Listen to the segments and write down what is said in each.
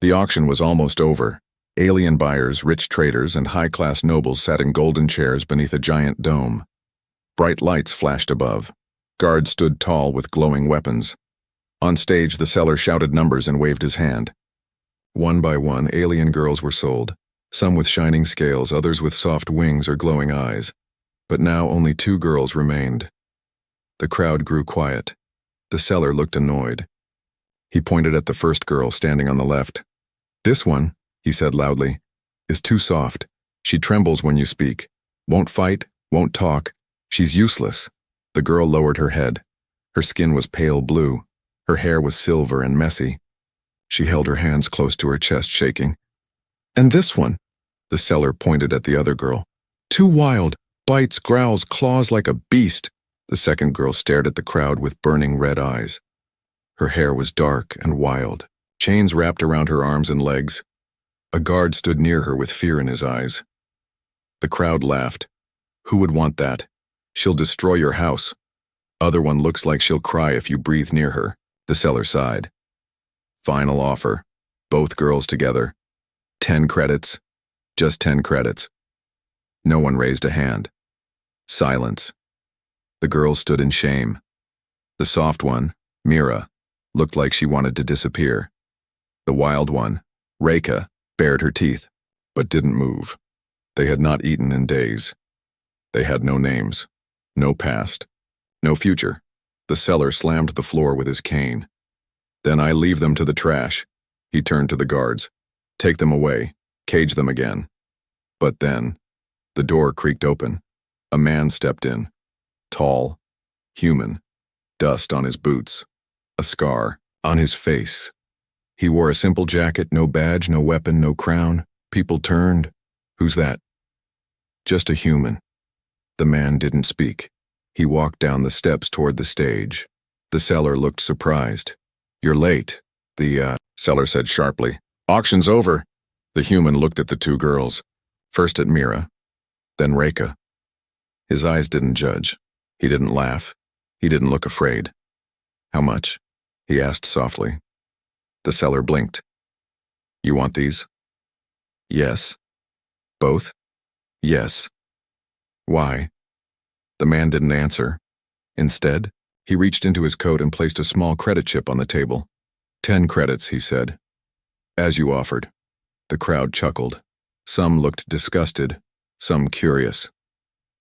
The auction was almost over. Alien buyers, rich traders, and high-class nobles sat in golden chairs beneath a giant dome. Bright lights flashed above. Guards stood tall with glowing weapons. On stage, the seller shouted numbers and waved his hand. One by one, alien girls were sold, some with shining scales, others with soft wings or glowing eyes. But now only 2 girls remained. The crowd grew quiet. The seller looked annoyed. He pointed at the first girl standing on the left. "This one," he said loudly, "is too soft. She trembles when you speak. Won't fight, won't talk. She's useless." The girl lowered her head. Her skin was pale blue. Her hair was silver and messy. She held her hands close to her chest, shaking. "And this one," the seller pointed at the other girl. "Too wild, bites, growls, claws like a beast." The second girl stared at the crowd with burning red eyes. Her hair was dark and wild, chains wrapped around her arms and legs. A guard stood near her with fear in his eyes. The crowd laughed. "Who would want that? She'll destroy your house." "Other one looks like she'll cry if you breathe near her," the seller sighed. "Final offer. Both girls together. 10 credits. Just 10 credits." No one raised a hand. Silence. The girls stood in shame. The soft one, Mira, looked like she wanted to disappear. The wild one, Reika, bared her teeth, but didn't move. They had not eaten in days. They had no names, no past, no future. The seller slammed the floor with his cane. "Then I leave them to the trash." He turned to the guards. "Take them away, cage them again." But then, the door creaked open. A man stepped in. Tall, human, dust on his boots, a scar on his face. He wore a simple jacket, no badge, no weapon, no crown. People turned. "Who's that?" "Just a human." The man didn't speak. He walked down the steps toward the stage. The seller looked surprised. "You're late," the seller said sharply. "Auction's over." The human looked at the 2 girls, first at Mira, then Reika. His eyes didn't judge. He didn't laugh. He didn't look afraid. "How much?" he asked softly. The seller blinked. "You want these?" "Yes." "Both?" "Yes." "Why?" The man didn't answer. Instead, he reached into his coat and placed a small credit chip on the table. 10 credits, he said. "As you offered." The crowd chuckled. Some looked disgusted, some curious.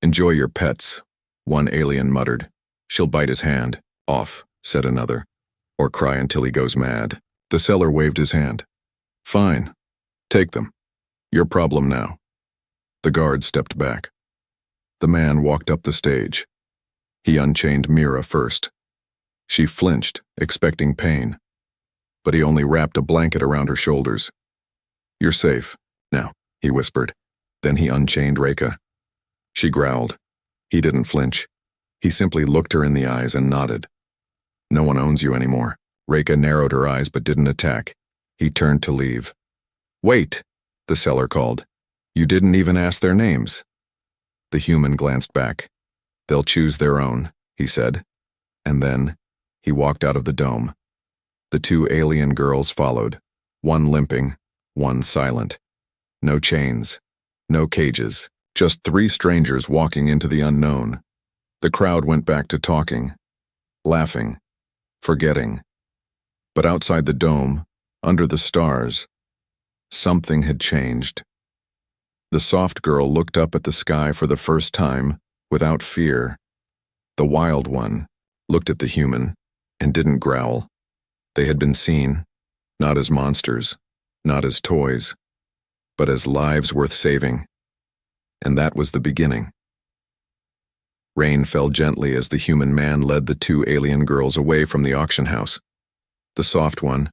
"Enjoy your pets," one alien muttered. "She'll bite his hand off," said another. "Or cry until he goes mad." The seller waved his hand. "Fine. Take them. Your problem now." The guard stepped back. The man walked up the stage. He unchained Mira first. She flinched, expecting pain. But he only wrapped a blanket around her shoulders. "You're safe now," he whispered. Then he unchained Reika. She growled. He didn't flinch. He simply looked her in the eyes and nodded. "No one owns you anymore." Reika narrowed her eyes but didn't attack. He turned to leave. "Wait," the seller called. "You didn't even ask their names." The human glanced back. "They'll choose their own," he said. And then, he walked out of the dome. The 2 alien girls followed, one limping, one silent. No chains, no cages, just 3 strangers walking into the unknown. The crowd went back to talking, laughing, forgetting. But outside the dome, under the stars, something had changed. The soft girl looked up at the sky for the first time, without fear. The wild one looked at the human and didn't growl. They had been seen, not as monsters, not as toys, but as lives worth saving. And that was the beginning. Rain fell gently as the human man led the 2 alien girls away from the auction house. The soft one,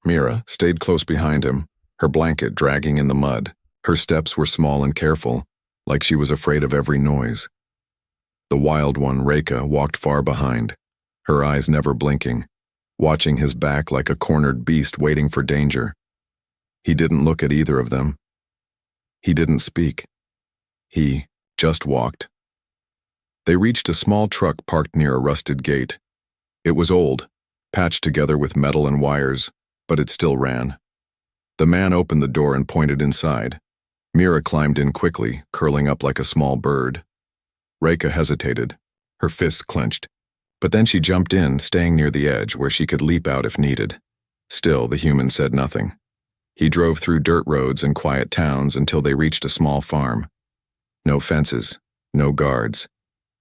Mira, stayed close behind him, her blanket dragging in the mud. Her steps were small and careful, like she was afraid of every noise. The wild one, Reika, walked far behind, her eyes never blinking, watching his back like a cornered beast waiting for danger. He didn't look at either of them. He didn't speak. He just walked. They reached a small truck parked near a rusted gate. It was old, patched together with metal and wires, but it still ran. The man opened the door and pointed inside. Mira climbed in quickly, curling up like a small bird. Reka hesitated, her fists clenched. But then she jumped in, staying near the edge where she could leap out if needed. Still, the human said nothing. He drove through dirt roads and quiet towns until they reached a small farm. No fences, no guards,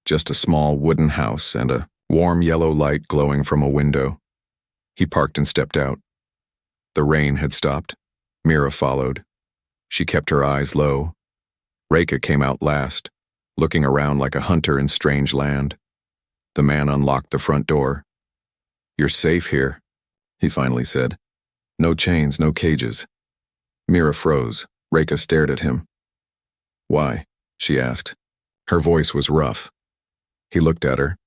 just a small wooden house and a warm yellow light glowing from a window. He parked and stepped out. The rain had stopped. Mira followed. She kept her eyes low. Reka came out last, looking around like a hunter in strange land. The man unlocked the front door. "You're safe here," he finally said. "No chains, no cages." Mira froze. Reka stared at him. "Why?" she asked. Her voice was rough. He looked at her.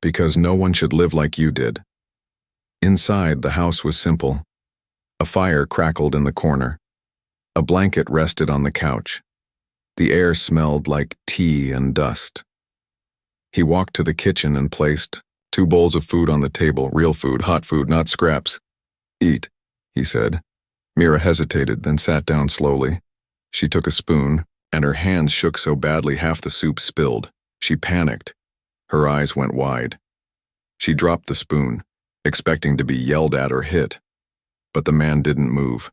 "Because no one should live like you did." Inside, the house was simple. A fire crackled in the corner. A blanket rested on the couch. The air smelled like tea and dust. He walked to the kitchen and placed 2 bowls of food on the table, real food, hot food, not scraps. "Eat," he said. Mira hesitated, then sat down slowly. She took a spoon, and her hands shook so badly half the soup spilled. She panicked. Her eyes went wide. She dropped the spoon, expecting to be yelled at or hit. But the man didn't move.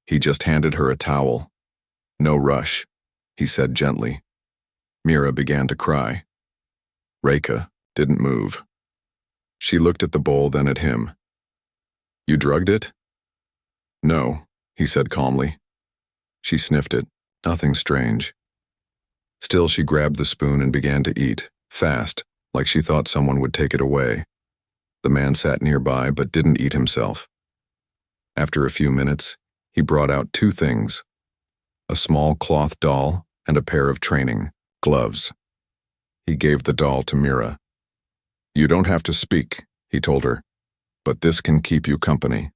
He just handed her a towel. "No rush," he said gently. Mira began to cry. Reka didn't move. She looked at the bowl, then at him. "You drugged it?" "No," he said calmly. She sniffed it. Nothing strange. Still, she grabbed the spoon and began to eat, fast, like she thought someone would take it away. The man sat nearby but didn't eat himself. After a few minutes, he brought out 2 things: a small cloth doll and a pair of training gloves. He gave the doll to Mira. "You don't have to speak," he told her, "but this can keep you company."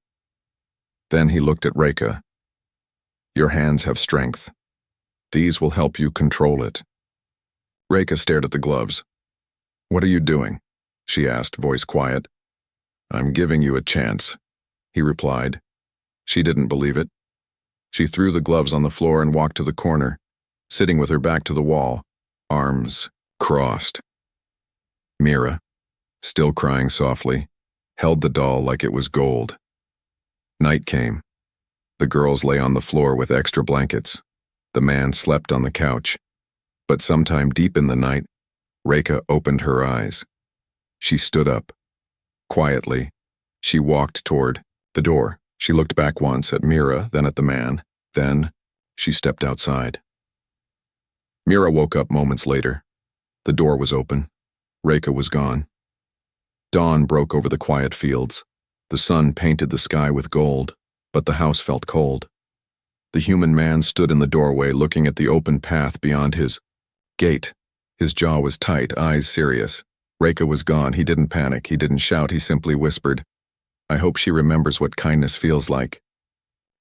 Then he looked at Reka. "Your hands have strength. These will help you control it." Reka stared at the gloves. "What are you doing?" she asked, voice quiet. "I'm giving you a chance," he replied. She didn't believe it. She threw the gloves on the floor and walked to the corner, sitting with her back to the wall, arms crossed. Mira, still crying softly, held the doll like it was gold. Night came. The girls lay on the floor with extra blankets. The man slept on the couch. But sometime deep in the night, Reka opened her eyes. She stood up. Quietly, she walked toward the door. She looked back once at Mira, then at the man. Then, she stepped outside. Mira woke up moments later. The door was open. Reka was gone. Dawn broke over the quiet fields. The sun painted the sky with gold, but the house felt cold. The human man stood in the doorway looking at the open path beyond his gate. His jaw was tight, eyes serious. Reka was gone. He didn't panic. He didn't shout. He simply whispered, "I hope she remembers what kindness feels like."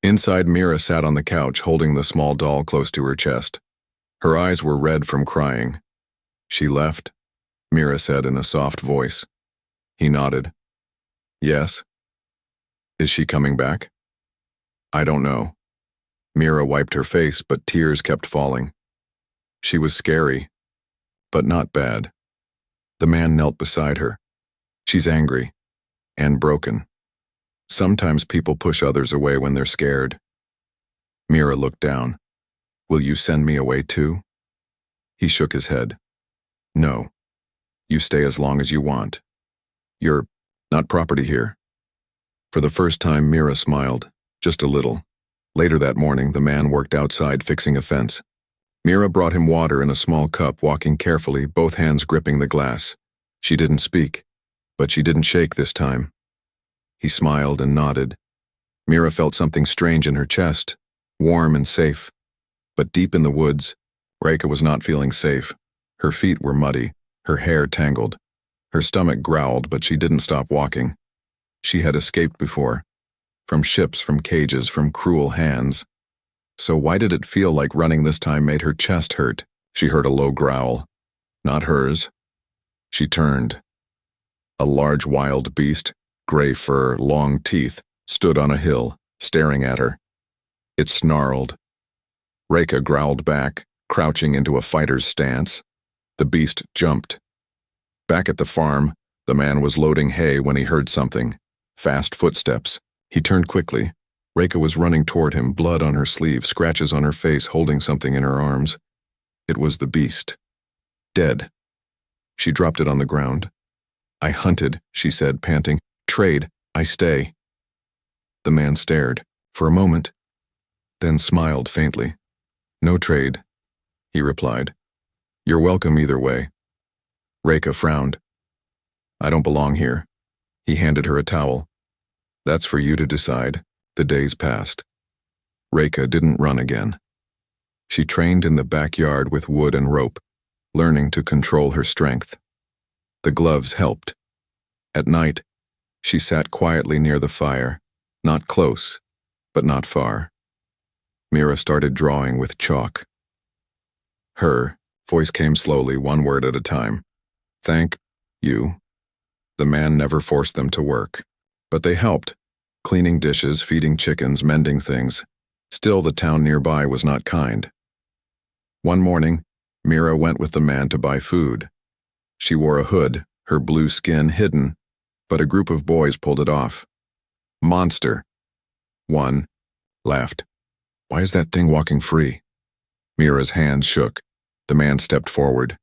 Inside, Mira sat on the couch, holding the small doll close to her chest. Her eyes were red from crying. "She left?" Mira said in a soft voice. He nodded. "Yes." "Is she coming back?" "I don't know." Mira wiped her face, but tears kept falling. She was scary, but not bad. The man knelt beside her. "She's angry and broken. Sometimes people push others away when they're scared." Mira looked down. "Will you send me away too?" He shook his head. "No. You stay as long as you want. You're not property here." For the first time, Mira smiled, just a little. Later that morning, the man worked outside fixing a fence. Mira brought him water in a small cup, walking carefully, both hands gripping the glass. She didn't speak, but she didn't shake this time. He smiled and nodded. Mira felt something strange in her chest, warm and safe. But deep in the woods, Reka was not feeling safe. Her feet were muddy, her hair tangled. Her stomach growled, but she didn't stop walking. She had escaped before. From ships, from cages, from cruel hands. So why did it feel like running this time made her chest hurt? She heard a low growl. Not hers. She turned. A large wild beast, gray fur, long teeth, stood on a hill, staring at her. It snarled. Reka growled back, crouching into a fighter's stance. The beast jumped. Back at the farm, the man was loading hay when he heard something. Fast footsteps. He turned quickly. Reka was running toward him, blood on her sleeve, scratches on her face, holding something in her arms. It was the beast. Dead. She dropped it on the ground. "I hunted," she said, panting. "Trade. I stay." The man stared, for a moment, then smiled faintly. "No trade," he replied. "You're welcome either way." Reka frowned. "I don't belong here." He handed her a towel. "That's for you to decide." The days passed. Reka didn't run again. She trained in the backyard with wood and rope, learning to control her strength. The gloves helped. At night, she sat quietly near the fire, not close, but not far. Mira started drawing with chalk. Her voice came slowly, one word at a time. "Thank you." The man never forced them to work, but they helped, cleaning dishes, feeding chickens, mending things. Still, the town nearby was not kind. One morning, Mira went with the man to buy food. She wore a hood, her blue skin hidden, but a group of boys pulled it off. "Monster." One laughed. "Why is that thing walking free?" Mira's hands shook. The man stepped forward.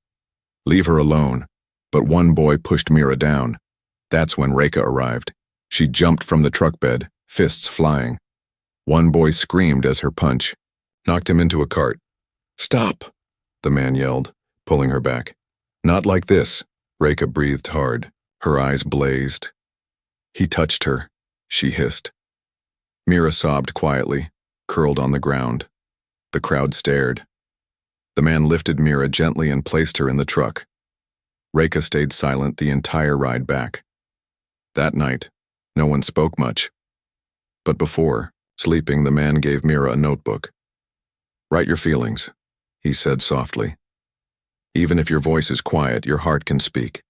"Leave her alone." But one boy pushed Mira down. That's when Reka arrived. She jumped from the truck bed, fists flying. One boy screamed as her punch knocked him into a cart. "Stop!" the man yelled, pulling her back. "Not like this." Reka breathed hard. Her eyes blazed. "He touched her," she hissed. Mira sobbed quietly, curled on the ground. The crowd stared. The man lifted Mira gently and placed her in the truck. Reka stayed silent the entire ride back. That night, no one spoke much. But before sleeping, the man gave Mira a notebook. "Write your feelings," he said softly. "Even if your voice is quiet, your heart can speak."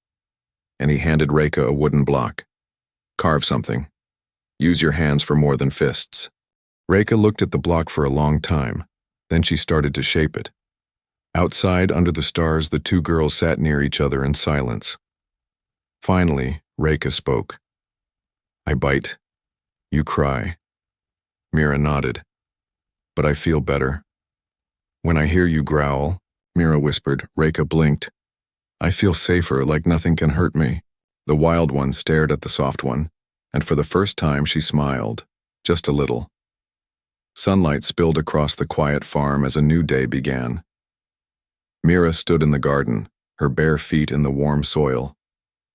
And he handed Reka a wooden block. "Carve something. Use your hands for more than fists." Reka looked at the block for a long time. Then she started to shape it. Outside, under the stars, the two girls sat near each other in silence. Finally, Reka spoke. "I bite. You cry." Mira nodded. "But I feel better." "When I hear you growl," Mira whispered. Reka blinked. "I feel safer, like nothing can hurt me." The wild one stared at the soft one, and for the first time she smiled, just a little. Sunlight spilled across the quiet farm as a new day began. Mira stood in the garden, her bare feet in the warm soil.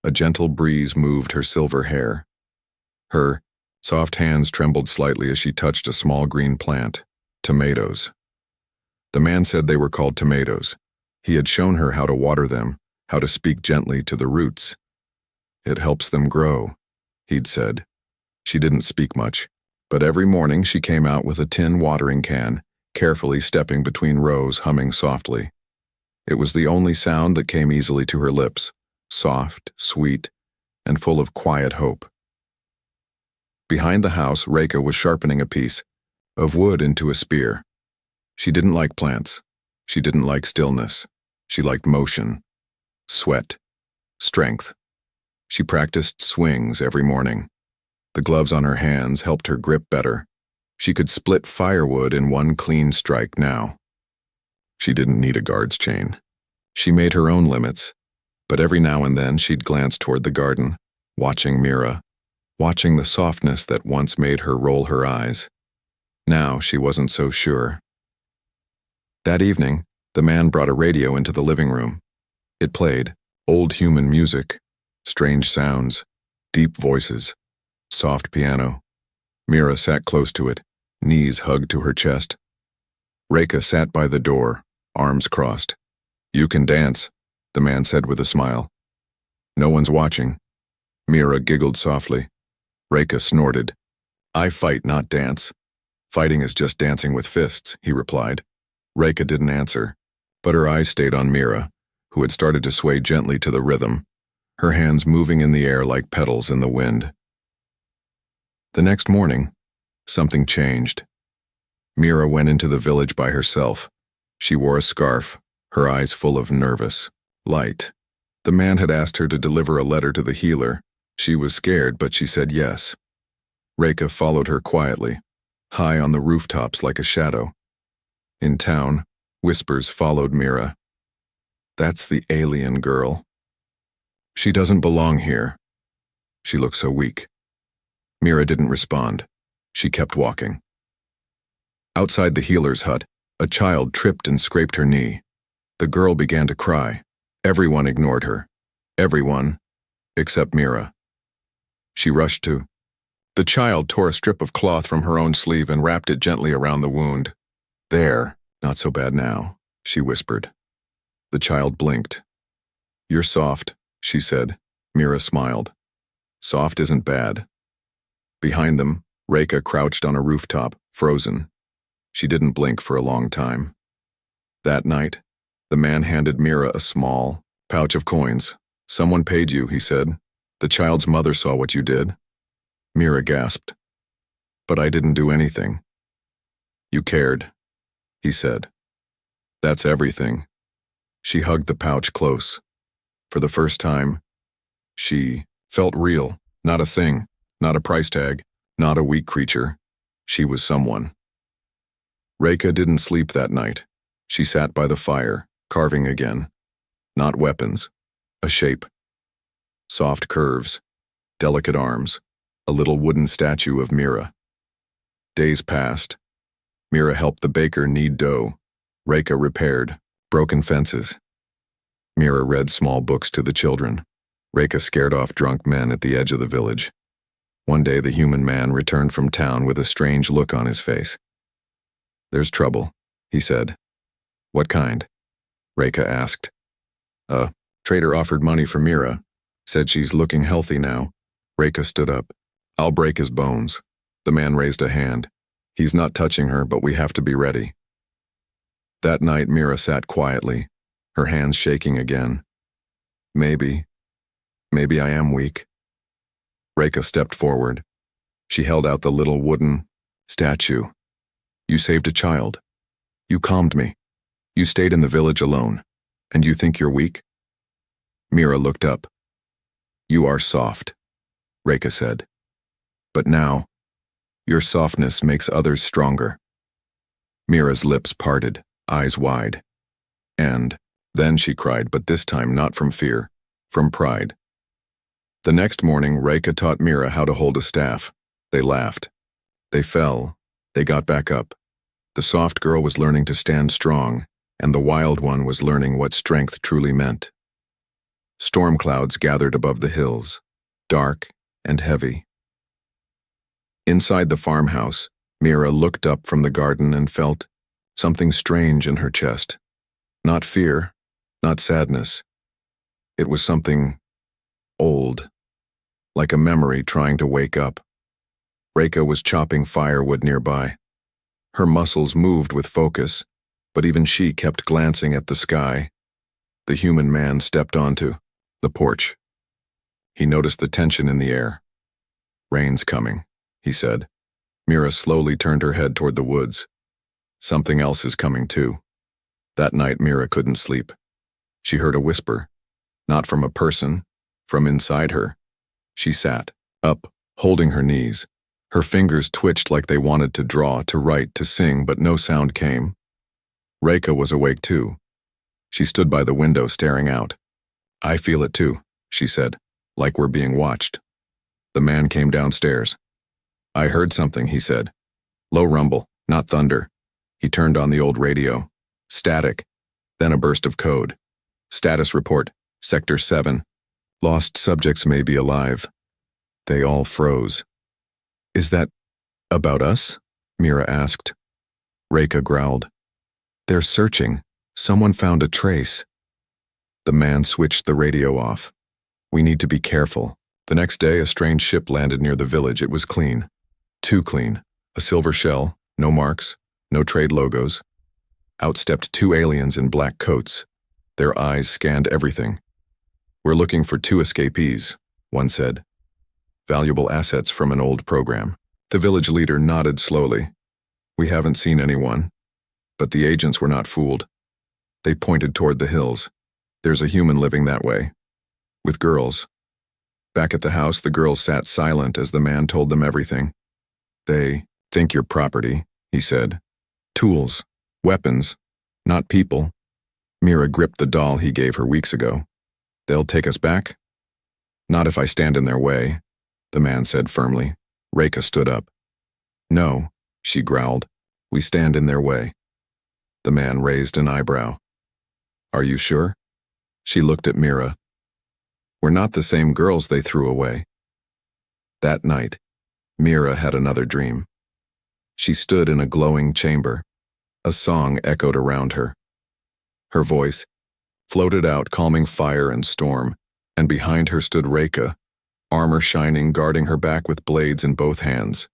A gentle breeze moved her silver hair. Her soft hands trembled slightly as she touched a small green plant, tomatoes. The man said they were called tomatoes. He had shown her how to water them, how to speak gently to the roots. "It helps them grow," he'd said. She didn't speak much, but every morning she came out with a tin watering can, carefully stepping between rows, humming softly. It was the only sound that came easily to her lips, soft, sweet, and full of quiet hope. Behind the house, Reka was sharpening a piece of wood into a spear. She didn't like plants. She didn't like stillness. She liked motion, sweat, strength. She practiced swings every morning. The gloves on her hands helped her grip better. She could split firewood in one clean strike now. She didn't need a guard's chain. She made her own limits, but every now and then she'd glance toward the garden, watching Mira, watching the softness that once made her roll her eyes. Now she wasn't so sure. That evening, the man brought a radio into the living room. It played old human music, strange sounds, deep voices, soft piano. Mira sat close to it, knees hugged to her chest. Reka sat by the door, arms crossed. "You can dance," the man said with a smile. "No one's watching." Mira giggled softly. Reka snorted. "I fight, not dance." "Fighting is just dancing with fists," he replied. Reka didn't answer, but her eyes stayed on Mira, who had started to sway gently to the rhythm, her hands moving in the air like petals in the wind. The next morning, Something changed. Mira went into the village by herself. She wore a scarf, her eyes full of nervous light. The man had asked her to deliver a letter to the healer. She was scared, but she said yes. Reika followed her quietly, high on the rooftops like a shadow. In town, whispers followed Mira. That's the alien girl. She doesn't belong here. She looked so weak. Mira didn't respond. She kept walking. Outside the healer's hut, a child tripped and scraped her knee. The girl began to cry. Everyone ignored her. Everyone, except Mira. She rushed to. The child tore a strip of cloth from her own sleeve and wrapped it gently around the wound. There, not so bad now, she whispered. The child blinked. You're soft, she said. Mira smiled. Soft isn't bad. Behind them, Reika crouched on a rooftop, frozen. She didn't blink for a long time. That night, the man handed Mira a small pouch of coins. Someone paid you, he said. The child's mother saw what you did. Mira gasped. But I didn't do anything. You cared, he said. That's everything. She hugged the pouch close. For the first time, she felt real, not a thing, not a price tag, not a weak creature. She was someone. Reika didn't sleep that night. She sat by the fire, carving again. Not weapons, a shape. Soft curves, delicate arms, a little wooden statue of Mira. Days passed. Mira helped the baker knead dough. Reika repaired broken fences. Mira read small books to the children. Reika scared off drunk men at the edge of the village. One day the human man returned from town with a strange look on his face. There's trouble, he said. What kind? Reika asked. A trader offered money for Mira. Said she's looking healthy now. Reika stood up. I'll break his bones. The man raised a hand. He's not touching her, but we have to be ready. That night Mira sat quietly, her hands shaking again. Maybe I am weak. Reika stepped forward. She held out the little wooden statue. You saved a child. You calmed me. You stayed in the village alone. And you think you're weak? Mira looked up. You are soft, Reika said. But now, your softness makes others stronger. Mira's lips parted, eyes wide. And then she cried, but this time not from fear, from pride. The next morning, Reika taught Mira how to hold a staff. They laughed. They fell. They got back up. The soft girl was learning to stand strong, and the wild one was learning what strength truly meant. Storm clouds gathered above the hills, dark and heavy. Inside the farmhouse, Mira looked up from the garden and felt something strange in her chest. Not fear, not sadness. It was something old, like a memory trying to wake up. Reika was chopping firewood nearby. Her muscles moved with focus, but even she kept glancing at the sky. The human man stepped onto the porch. He noticed the tension in the air. Rain's coming, he said. Mira slowly turned her head toward the woods. Something else is coming too. That night Mira couldn't sleep. She heard a whisper, not from a person, from inside her. She sat up, holding her knees. Her fingers twitched like they wanted to draw, to write, to sing, but no sound came. Reika was awake too. She stood by the window staring out. I feel it too, she said, like we're being watched. The man came downstairs. I heard something, he said. Low rumble, not thunder. He turned on the old radio. Static. Then a burst of code. Status report, Sector 7. Lost subjects may be alive. They all froze. Is that about us? Mira asked. Reika growled. They're searching. Someone found a trace. The man switched the radio off. We need to be careful. The next day, a strange ship landed near the village. It was clean. Too clean. A silver shell, no marks, no trade logos. Out stepped two aliens in black coats. Their eyes scanned everything. We're looking for 2 escapees, one said. Valuable assets from an old program. The village leader nodded slowly. We haven't seen anyone. But the agents were not fooled. They pointed toward the hills. There's a human living that way. With girls. Back at the house, the girls sat silent as the man told them everything. They think you're property, he said. Tools, weapons, not people. Mira gripped the doll he gave her weeks ago. They'll take us back? Not if I stand in their way, the man said firmly. Rekha stood up. No, she growled. We stand in their way. The man raised an eyebrow. Are you sure? She looked at Mira. We're not the same girls they threw away. That night, Mira had another dream. She stood in a glowing chamber. A song echoed around her. Her voice floated out, calming fire and storm, and behind her stood Rekha, armor shining, guarding her back with blades in both hands.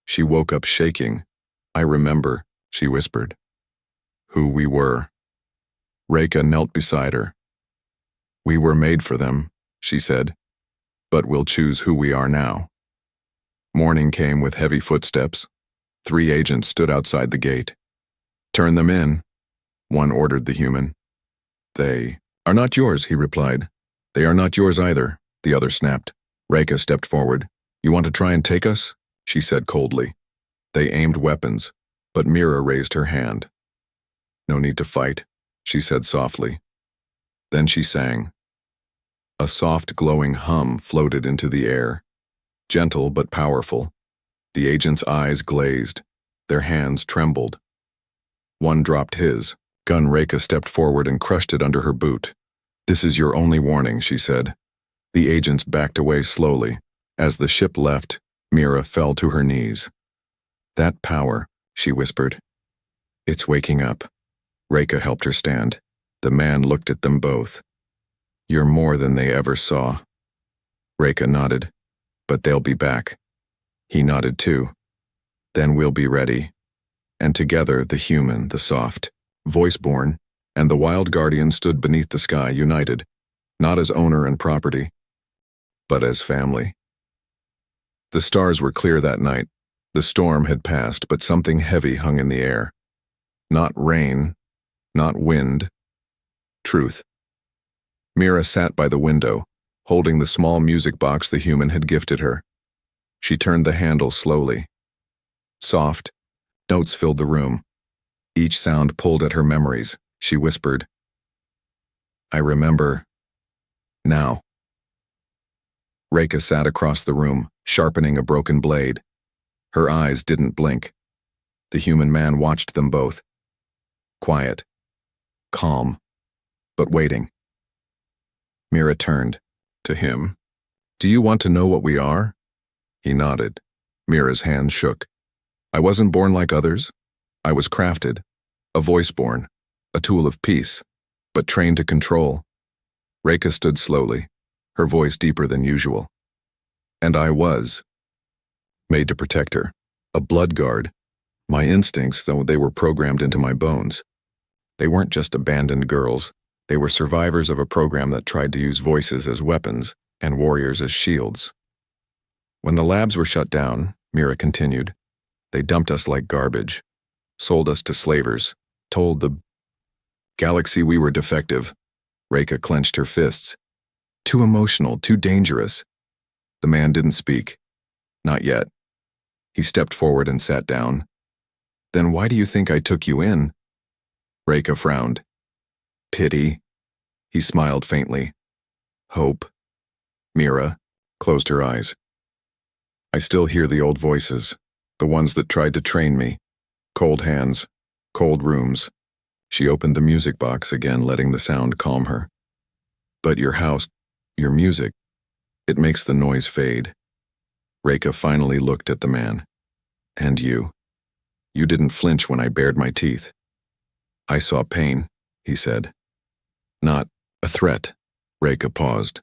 She woke up shaking. I remember, she whispered. Who we were. Rekha knelt beside her. We were made for them, she said, but we'll choose who we are now. Morning came with heavy footsteps. 3 agents stood outside the gate. Turn them in, one ordered the human. They are not yours, he replied. They are not yours either, the other snapped. Rekha stepped forward. You want to try and take us? She said coldly. They aimed weapons, but Mira raised her hand. No need to fight, she said softly. Then she sang. A soft, glowing hum floated into the air, gentle but powerful. The agent's eyes glazed. Their hands trembled. One dropped his. Gun. Rekha stepped forward and crushed it under her boot. This is your only warning, she said. The agents backed away slowly. As the ship left, Mira fell to her knees. That power, she whispered. It's waking up. Rekha helped her stand. The man looked at them both. You're more than they ever saw. Rekha nodded. But they'll be back. He nodded too. Then we'll be ready. And together the human, the soft, voice-born, and the wild guardian stood beneath the sky, united, not as owner and property, but as family. The stars were clear that night. The storm had passed, but something heavy hung in the air. Not rain, not wind, truth. Mira sat by the window, holding the small music box the human had gifted her. She turned the handle slowly. Soft, notes filled the room. Each sound pulled at her memories. She whispered, I remember. Now. Rekha sat across the room, sharpening a broken blade. Her eyes didn't blink. The human man watched them both. Quiet, calm, but waiting. Mira turned to him. Do you want to know what we are? He nodded. Mira's hand shook. I wasn't born like others. I was crafted, a voice born, a tool of peace, but trained to control. Rekha stood slowly, her voice deeper than usual. And I was made to protect her, a blood guard. My instincts, though they were programmed into my bones. They weren't just abandoned girls. They were survivors of a program that tried to use voices as weapons and warriors as shields. When the labs were shut down, Mira continued, they dumped us like garbage, sold us to slavers, told the galaxy we were defective. Rekha clenched her fists. Too emotional, too dangerous. The man didn't speak. Not yet. He stepped forward and sat down. Then why do you think I took you in? Rekha frowned. Pity. He smiled faintly. Hope. Mira closed her eyes. I still hear the old voices, the ones that tried to train me. Cold hands, cold rooms. She opened the music box again, letting the sound calm her. But your house, your music, it makes the noise fade. Rekha finally looked at the man. And you. You didn't flinch when I bared my teeth. I saw pain, he said. Not a threat. Rekha paused.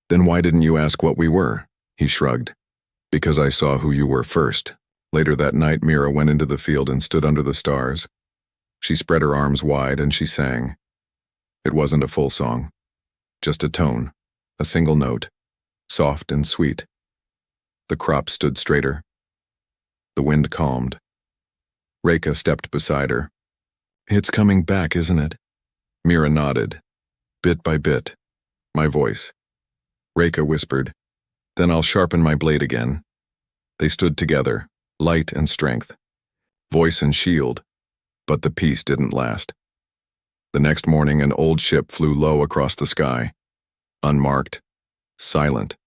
Then why didn't you ask what we were? He shrugged. Because I saw who you were first. Later that night, Mira went into the field and stood under the stars. She spread her arms wide and she sang. It wasn't a full song. Just a tone, a single note, soft and sweet. The crop stood straighter. The wind calmed. Reka stepped beside her. "It's coming back, isn't it?" Mira nodded. "Bit by bit." My voice. Reka whispered, "Then I'll sharpen my blade again." They stood together, light and strength, voice and shield, but the peace didn't last. The next morning, an old ship flew low across the sky, unmarked, silent.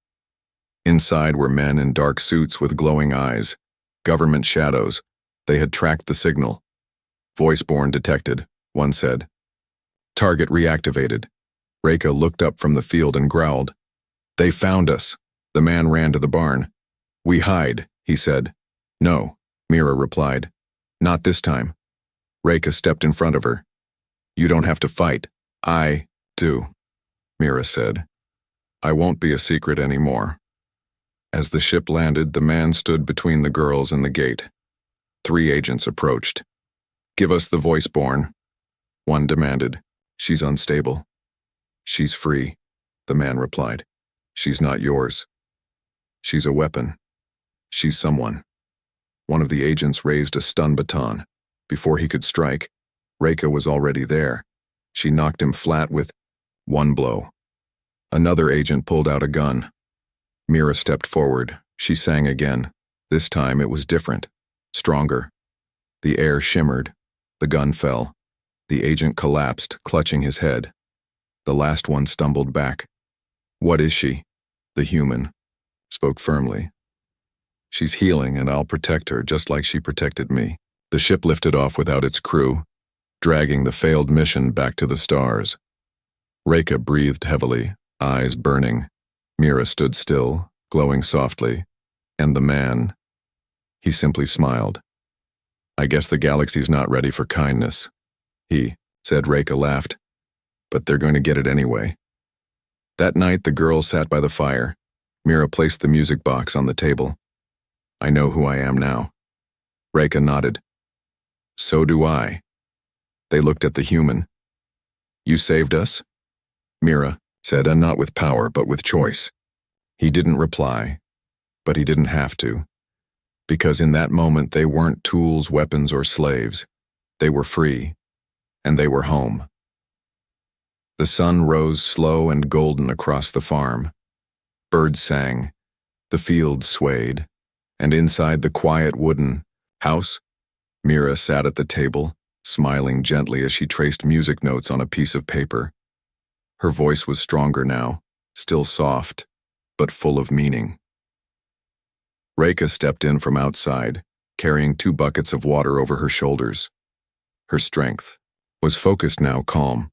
Inside were men in dark suits with glowing eyes, government shadows. They had tracked the signal. "Voiceborne detected," one said. "Target reactivated." Reka looked up from the field and growled. "They found us." The man ran to the barn. "We hide," he said. "No," Mira replied. "Not this time." Reka stepped in front of her. "You don't have to fight." "I do," Mira said. "I won't be a secret anymore." As the ship landed, the man stood between the girls and the gate. 3 agents approached. "Give us the Voiceborne," one demanded. "She's unstable." "She's free," the man replied. "She's not yours. She's a weapon. She's someone." One of the agents raised a stun baton. Before he could strike, Reka was already there. She knocked him flat with one blow. Another agent pulled out a gun. Mira stepped forward. She sang again. This time it was different, stronger. The air shimmered. The gun fell. The agent collapsed, clutching his head. The last one stumbled back. "What is she?" The human spoke firmly. "She's healing, and I'll protect her just like she protected me." The ship lifted off without its crew, dragging the failed mission back to the stars. Reka breathed heavily, eyes burning. Mira stood still, glowing softly. And the man, he simply smiled. "I guess the galaxy's not ready for kindness," he said. Reka laughed. "But they're going to get it anyway." That night, the girls sat by the fire. Mira placed the music box on the table. "I know who I am now." Reka nodded. "So do I." They looked at the human. "You saved us?" Mira said, and not with power, but with choice. He didn't reply, but he didn't have to. Because in that moment, they weren't tools, weapons, or slaves. They were free, and they were home. The sun rose slow and golden across the farm. Birds sang, the fields swayed, and inside the quiet wooden house, Mira sat at the table, smiling gently as she traced music notes on a piece of paper. Her voice was stronger now, still soft, but full of meaning. Reka stepped in from outside, carrying 2 buckets of water over her shoulders. Her strength was focused now, calm.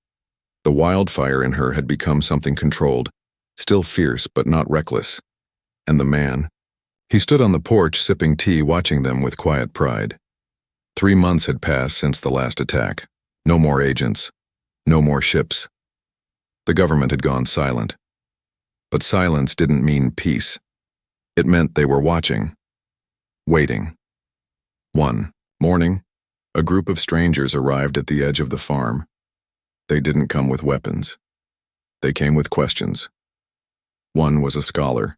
The wildfire in her had become something controlled, still fierce but not reckless. And the man, he stood on the porch sipping tea, watching them with quiet pride. 3 months had passed since the last attack. No more agents, no more ships. The government had gone silent. But silence didn't mean peace. It meant they were watching, waiting. One morning, a group of strangers arrived at the edge of the farm. They didn't come with weapons. They came with questions. One was a scholar,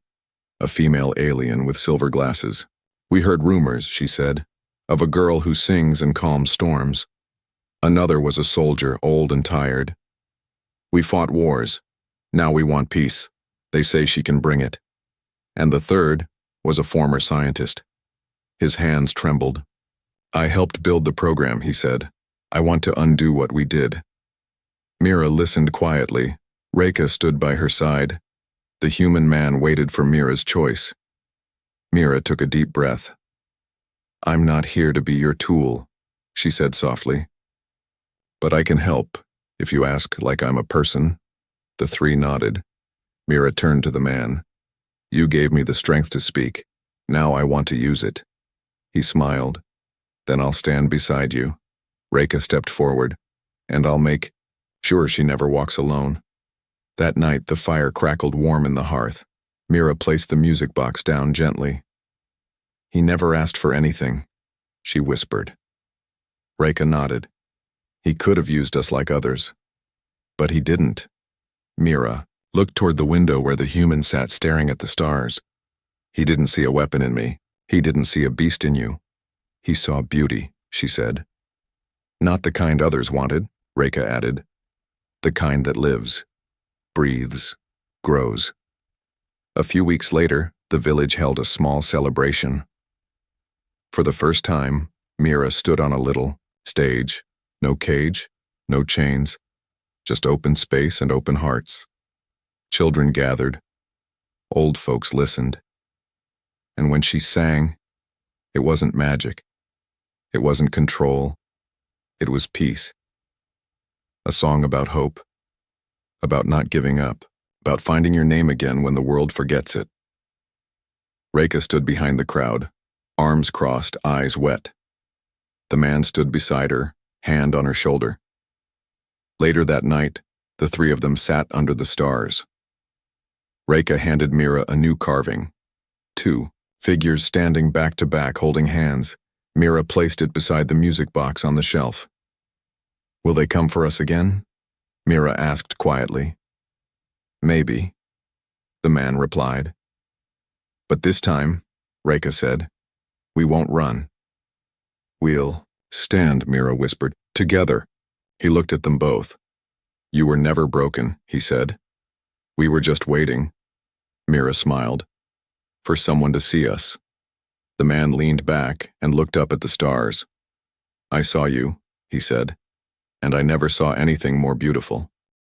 a female alien with silver glasses. "We heard rumors," she said, "of a girl who sings and calms storms." Another was a soldier, old and tired. "We fought wars. Now we want peace. They say she can bring it." And the third was a former scientist. His hands trembled. "I helped build the program," he said. "I want to undo what we did." Mira listened quietly. Reka stood by her side. The human man waited for Mira's choice. Mira took a deep breath. "I'm not here to be your tool," she said softly. "But I can help, if you ask like I'm a person." The 3 nodded. Mira turned to the man. "You gave me the strength to speak. Now I want to use it." He smiled. "Then I'll stand beside you." Reka stepped forward. "And I'll make sure she never walks alone." That night, the fire crackled warm in the hearth. Mira placed the music box down gently. "He never asked for anything," she whispered. Reka nodded. "He could have used us like others. But he didn't." Mira looked toward the window where the human sat staring at the stars. "He didn't see a weapon in me. He didn't see a beast in you. He saw beauty, she said. Not the kind others wanted, Reka added. The kind that lives, breathes, grows. A few weeks later, the village held a small celebration. For the first time, Mira stood on a little stage. No cage, no chains, just open space and open hearts. Children gathered. Old folks listened. And when she sang, it wasn't magic. It wasn't control. It was peace. A song about hope, about not giving up, about finding your name again when the world forgets it. Reka stood behind the crowd, arms crossed, eyes wet. The man stood beside her, hand on her shoulder. Later that night, the three of them sat under the stars. Reka handed Mira a new carving. 2 figures standing back to back holding hands. Mira placed it beside the music box on the shelf. Will they come for us again? Mira asked quietly. Maybe, the man replied. But this time, Reka said, we won't run. We'll stand, Mira whispered. Together. He looked at them both. You were never broken, he said. We were just waiting. Mira smiled. For someone to see us. The man leaned back and looked up at the stars. I saw you, he said, and I never saw anything more beautiful.